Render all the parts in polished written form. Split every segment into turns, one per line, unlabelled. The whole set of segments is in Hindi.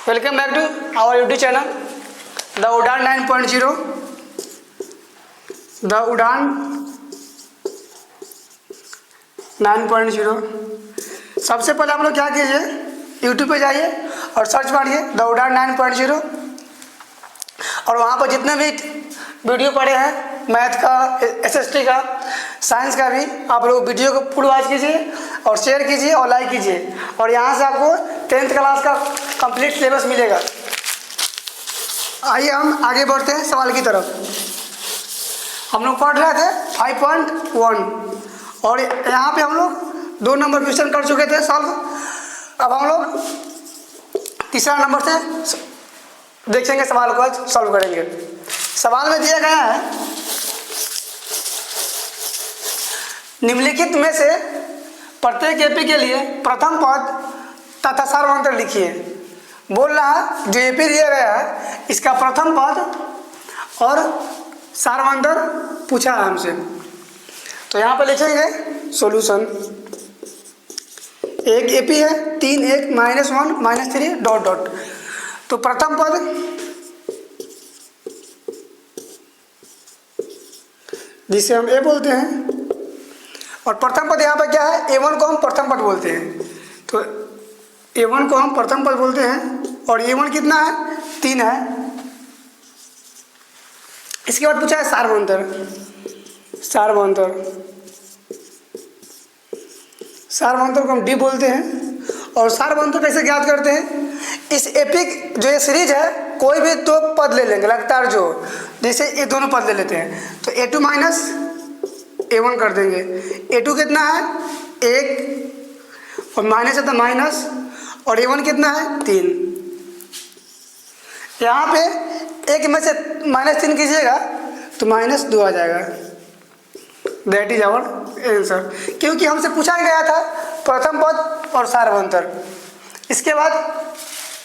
Welcome back to our YouTube channel, The Udaan 9.0. The Udaan 9.0। सबसे पहले आप लोग क्या कीजिए, YouTube पे जाइए और सर्च मारिए द उड़ान 9.0 और वहाँ पर जितने भी वीडियो पड़े हैं मैथ का, SST का, साइंस का भी, आप लोग वीडियो को फुल वॉच कीजिए और शेयर कीजिए और लाइक कीजिए। और यहाँ से आपको 10th क्लास का कंप्लीट सिलेबस मिलेगा। आइए हम आगे बढ़ते हैं सवाल की तरफ। हम लोग पढ़ रहे थे 5.1 और यहाँ पे हम लोग 2 नंबर क्वेश्चन कर चुके थे सॉल्व। अब हम लोग तीसरा नंबर से देखेंगे, सवाल को आज सॉल्व करेंगे। सवाल में दिया गया है, निम्नलिखित में से प्रत्येक एपी के लिए प्रथम पद तथा सार्वंतर लिखिए। बोल रहा है जो एपी दिया गया है इसका प्रथम पद और सार्वंतर पूछा है हमसे। तो यहाँ पर लिखेंगे सॉल्यूशन। एक एपी है 3 1 -1 -3 डॉट डॉट। तो प्रथम पद जिसे हम ए बोलते हैं और प्रथम पद यहाँ पर क्या है, A1 को हम प्रथम पद बोलते हैं। तो A1 को हम प्रथम पद बोलते हैं और A1 कितना है, 3 है। इसके बाद पूछा है सार्वंतर। सार्वंतर को हम डी बोलते हैं। और सार्वंतर कैसे ज्ञात करते हैं, इस एपिक जो ये सीरीज है कोई भी 2 पद ले लेंगे लगातार, जो जैसे ये दोनों पद ले लेते हैं तो A2 माइनस A1 कर देंगे। A2 कितना है 1 और माइनस है तो माइनस, और A1 कितना है 3। यहाँ पे 1 में से -3 कीजिएगा तो -2 आ जाएगा। दैट इज आवर आंसर, क्योंकि हमसे पूछा गया था प्रथम पद और सार्वंतर। इसके बाद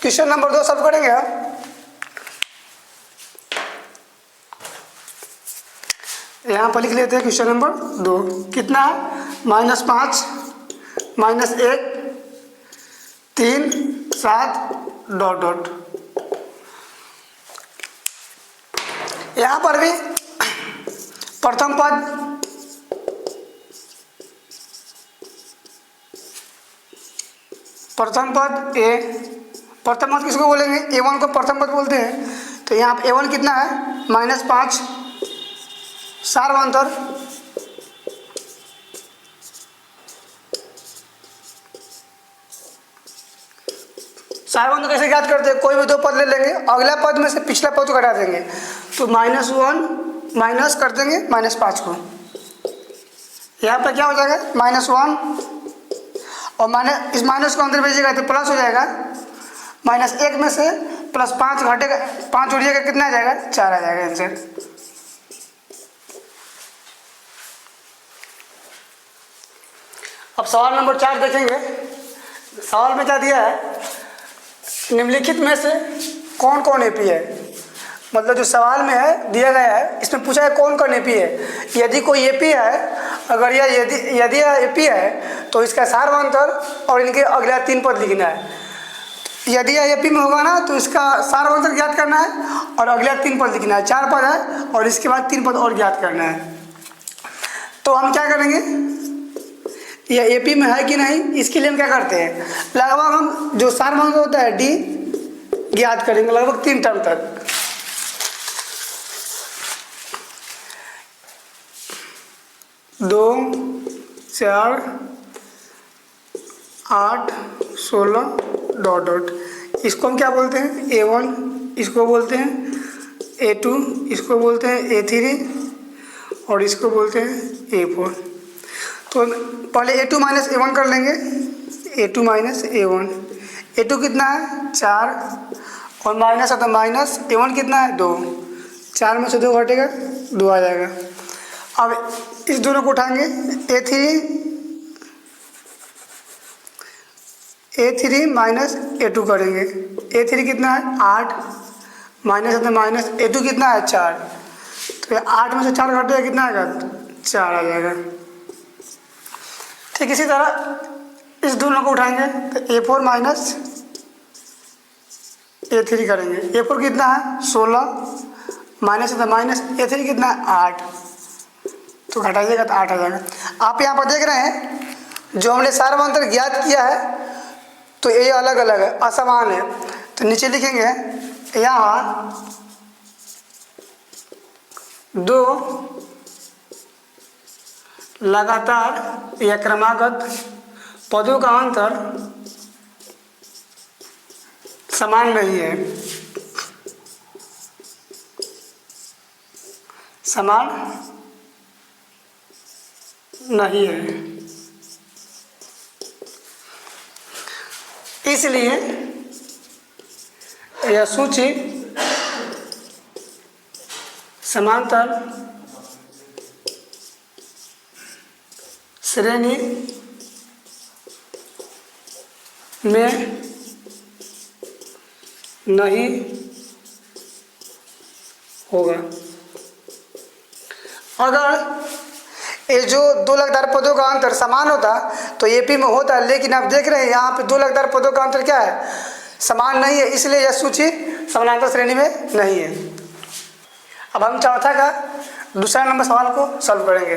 क्वेश्चन नंबर 2 सॉल्व करेंगे हम। यहाँ पर लिख लेते हैं क्वेश्चन नंबर 2। कितना है, -5 -1 3 7 डॉट डॉट। यहाँ पर भी प्रथम पद ए, प्रथम पद किसको बोलेंगे, A1 को प्रथम पद बोलते हैं। तो यहाँ पर A1 कितना है -5। सार्वंतर कैसे ज्ञात करते हैं, कोई भी 2 पद ले लेंगे, अगला पद में से पिछला पद को घटा देंगे तो -1 माइनस कर देंगे -5 को। यहाँ पर क्या हो जाएगा -1 और इस माइनस को अंदर भेजिएगा तो प्लस हो जाएगा। -1 में से +5 घटेगा, 5 उड़िएगा कितना आ जाएगा, 4 आ जाएगा आंसर। अब सवाल नंबर 4 देखेंगे। सवाल में क्या दिया है, निम्नलिखित में से कौन कौन एपी है। मतलब जो सवाल में है दिया गया है इसमें पूछा है कौन कौन एपी है। यदि कोई एपी है, अगर यदि यह एपी है तो इसका सार्वंतर और इनके अगला 3 पद लिखना है। यदि यह एपी में होगा ना तो इसका सार्वंतर ज्ञात करना है और अगला 3 पद लिखना है। 4 पद है और इसके बाद 3 पद और ज्ञात करना है। तो हम क्या करेंगे, यह एपी में है कि नहीं इसके लिए हम क्या करते हैं, लगभग हम जो सार्वंतर होता है डी ज्ञात करेंगे लगभग 3 टर्म तक। दो 4 8 16 डॉट डॉट। इसको हम क्या बोलते हैं, A1 इसको बोलते हैं, A2 इसको बोलते हैं, A3 और इसको बोलते हैं A4। तो पहले A2 माइनस A1 कर लेंगे। A2 माइनस A1, A2 कितना है 4 और माइनस है तो माइनस, A1 कितना है 2, 4 में से 2 घटेगा 2 आ जाएगा। अब इस दोनों को उठाएंगे, A3 माइनस A2 करेंगे। A3 कितना है 8 माइनस है तो माइनस, A2 कितना है 4, तो 8 में से 4 घटेगा कितना आएगा 4 आ जाएगा। ठीक इसी तरह इस दोनों को उठाएंगे तो A4 माइनस A3 करेंगे। A4 कितना है 16 माइनस है तो माइनस A3 कितना है 8, तो घटाइएगा तो 8 आ जाएगा। आप यहाँ पर देख रहे हैं जो हमने सार्वभौमांतर ज्ञात किया है तो ये अलग अलग है, असमान है। तो नीचे लिखेंगे यहाँ 2 लगातार या क्रमागत पदों का अंतर समान नहीं है, समान नहीं है, इसलिए यह सूची समांतर श्रेणी में नहीं होगा। अगर ये जो 2 लगातार पदों का अंतर समान होता तो एपी में होता, लेकिन आप देख रहे हैं यहाँ पे 2 लगातार पदों का अंतर क्या है, समान नहीं है, इसलिए यह सूची समानांतर श्रेणी में नहीं है। अब हम चौथा का दूसरा नंबर सवाल को सॉल्व करेंगे।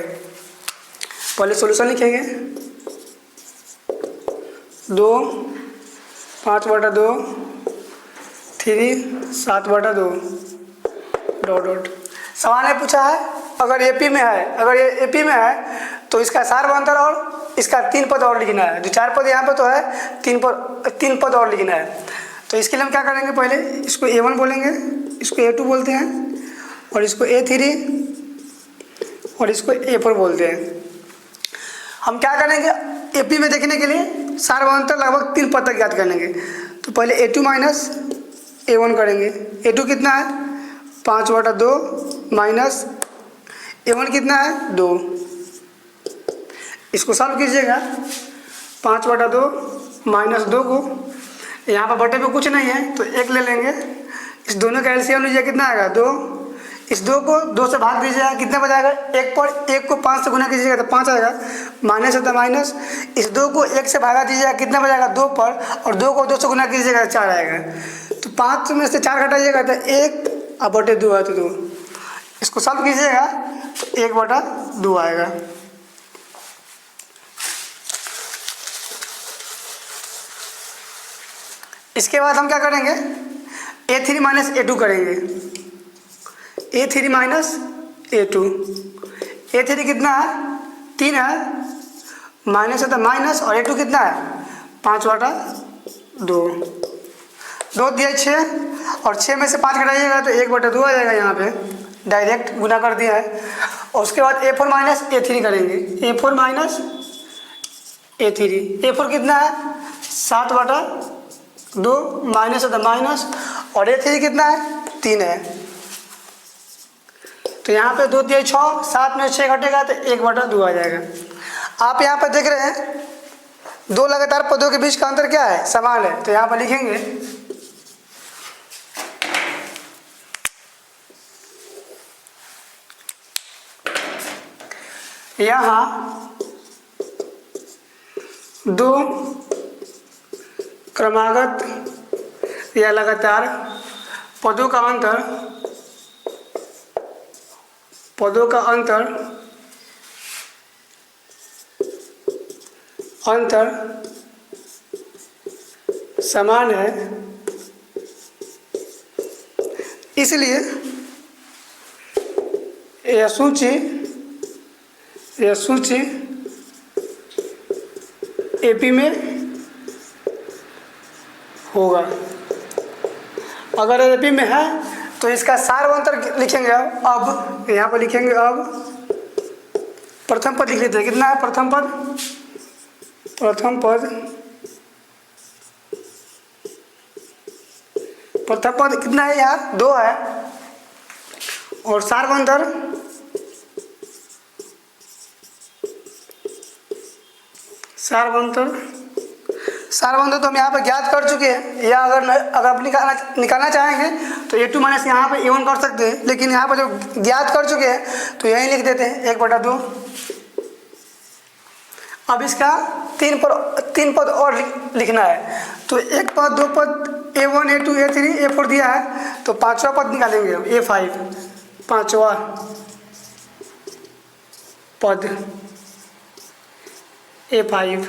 पहले सॉल्यूशन लिखेंगे 2 5/2 3 7/2 डॉट डॉट। सवाल ने पूछा है अगर एपी में है, अगर ये एपी में है तो इसका सार्वभौमांतर और इसका 3 पद और लिखना है। जो 4 पद यहाँ पे तो है, 3 पद और लिखना है। तो इसके लिए हम क्या करेंगे, पहले इसको A1 बोलेंगे, इसको A2 बोलते हैं, और इसको A3 और इसको A4 बोलते हैं। हम क्या करेंगे एपी में देखने के लिए सार्वभौमांतर लगभग 3 पद तक ज्ञात करेंगे। तो पहले A2 माइनस A1 करेंगे। A2 कितना है 5/2 माइनस A1 कितना है 2। इसको सॉल्व कीजिएगा 5/2 माइनस 2 को, यहाँ पर बटे में कुछ नहीं है तो 1 ले लेंगे। इस दोनों का एलसीएम लीजिए, कितना आएगा 2। इस 2 को 2 से भाग दीजिएगा, कितने बजाएगा 1 पर। 1 को 5 से गुना कीजिएगा तो 5 आएगा, माइनस है तो माइनस। इस 2 को 1 से भागा दीजिएगा, कितना बजाएगा 2 पर, और 2 को 2 से गुना कीजिएगा 4 आएगा। तो 5 में से 4 घटाइएगा तो 1 और बटे 2 है तो 2। इसको सॉल्व कीजिएगा तो 1/2 आएगा। इसके बाद हम क्या करेंगे A3 माइनस A2 करेंगे। A3 माइनस A2, A3 कितना है 3 है, माइनस है तो माइनस, और A2 कितना है 5/2। 2 दिया 6, और 6 में से 5 घटाइएगा तो 1/2 आ जाएगा। यहाँ पे डायरेक्ट गुना कर दिया है। और उसके बाद A4 माइनस A3 करेंगे। A4 माइनस A3, A4 कितना है 7/2, माइनस है तो माइनस, और A3 कितना है 3 है। तो यहाँ पे 2 दिया 6, 7 में 6 घटेगा तो 1/2 आ जाएगा। आप यहाँ पर देख रहे हैं 2 लगातार पदों के बीच का अंतर क्या है, समान है। तो यहाँ पर लिखेंगे यहाँ 2 क्रमागत या लगातार पदों का अंतर समान है, इसलिए यह सूची एपी में होगा। अगर एपी में है तो इसका सार्वभौमांतर लिखेंगे। अब यहाँ पर लिखेंगे, अब प्रथम पद लिख लेते हैं। कितना है प्रथम पद कितना है यार 2 है, और सार्वभौमांतर तो हम यहाँ पर ज्ञात कर चुके हैं। या अगर आप निकालना चाहेंगे तो A2 माइनस यहाँ पर A1 कर सकते हैं, लेकिन यहाँ पर जो ज्ञात कर चुके हैं तो यही लिख देते हैं 1/2। अब इसका 3 पद और लिखना है। तो 1 पद 2 पद A1 A2 A3 A4 दिया है, तो पांचवा पद निकालेंगे हम, A5 पांचवा पद A5।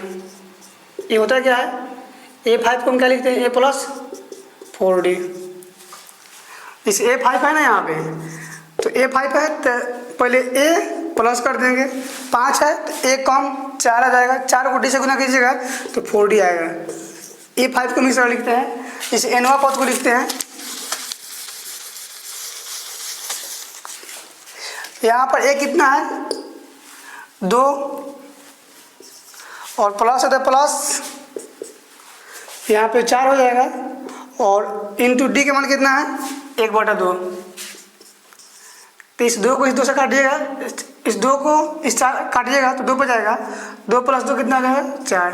ये होता क्या है, A5 को हम क्या लिखते हैं, A प्लस 4D। इस A5 है ना यहाँ पे, तो A5 है तो पहले A प्लस कर देंगे, 5 है तो A कम 4 आ जाएगा, 4 को D से गुना कीजिएगा तो 4D आएगा। A5 को मिश्रण लिखते हैं, इस nवां पद को लिखते हैं, यहाँ पर A कितना है 2 और प्लस है तो प्लस यहाँ पे 4 हो जाएगा, और इंटू D का मान कितना है 1/2। तो इस 2 को इस 2 से काटिएगा, इस 2 को इस 4 काटिएगा तो 2 पर जाएगा, 2 + 2 कितना आ जाएगा 4।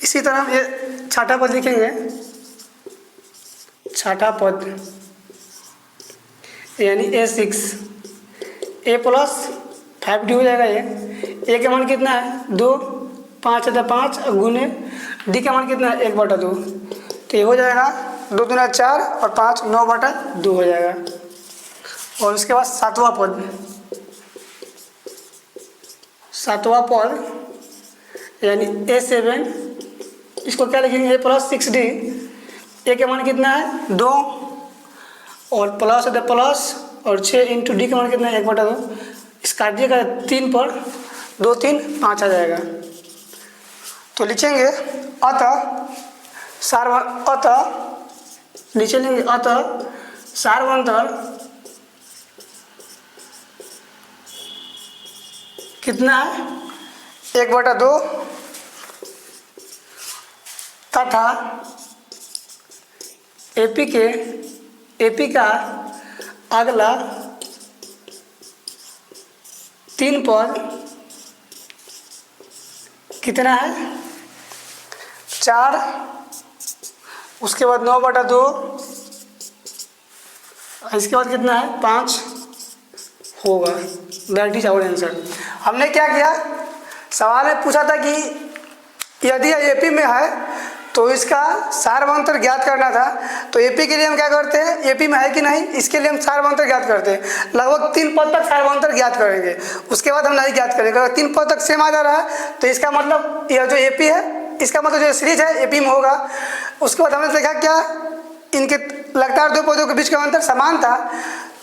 इसी तरह हम ये छठा पद लिखेंगे, छठा पद यानी A6, A प्लस 5D हो जाएगा। ये A का मान कितना है 2, 5 है तो 5 गुने D का मान कितना है 1/2, तो ये हो जाएगा 2 दूना 4 और 5 9/2 हो जाएगा। और उसके बाद सातवां पद, सातवां पद यानी A7, इसको क्या लिखेंगे A प्लस 6D। A का मान कितना है 2 और प्लस है तो प्लस और 6 इंटू D का मान कितना है 1/2। इस काटिएगा 3 पर 2 3 5 आ जाएगा। तो लिखेंगे अतः नीचे लेंगे अतः सार्वंतर कितना है 1/2 तथा एपी का अगला 3 पद कितना है 4, उसके बाद 9/2, इसके बाद कितना है 5 होगा। That is our answer. हमने क्या किया, सवाल में पूछा था कि यदि एपी में है तो इसका सार्वंतर ज्ञात करना था। तो एपी के लिए हम क्या करते हैं, एपी में है कि नहीं इसके लिए हम सार्वंतर ज्ञात करते हैं। लगभग 3 पद तक सार्वंतर ज्ञात करेंगे, उसके बाद हम नहीं ज्ञात करेंगे। अगर 3 पद तक सेम आ जा रहा है तो इसका मतलब यह जो एपी है, इसका मतलब जो सीरीज है एपी में होगा। उसके बाद हमने देखा क्या इनके लगातार 2 पदों के बीच का अंतर समान था,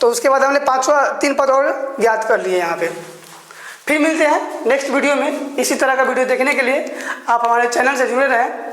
तो उसके बाद हमने 3 पद और ज्ञात कर लिए यहाँ पे। फिर मिलते हैं नेक्स्ट वीडियो में। इसी तरह का वीडियो देखने के लिए आप हमारे चैनल से जुड़े रहें।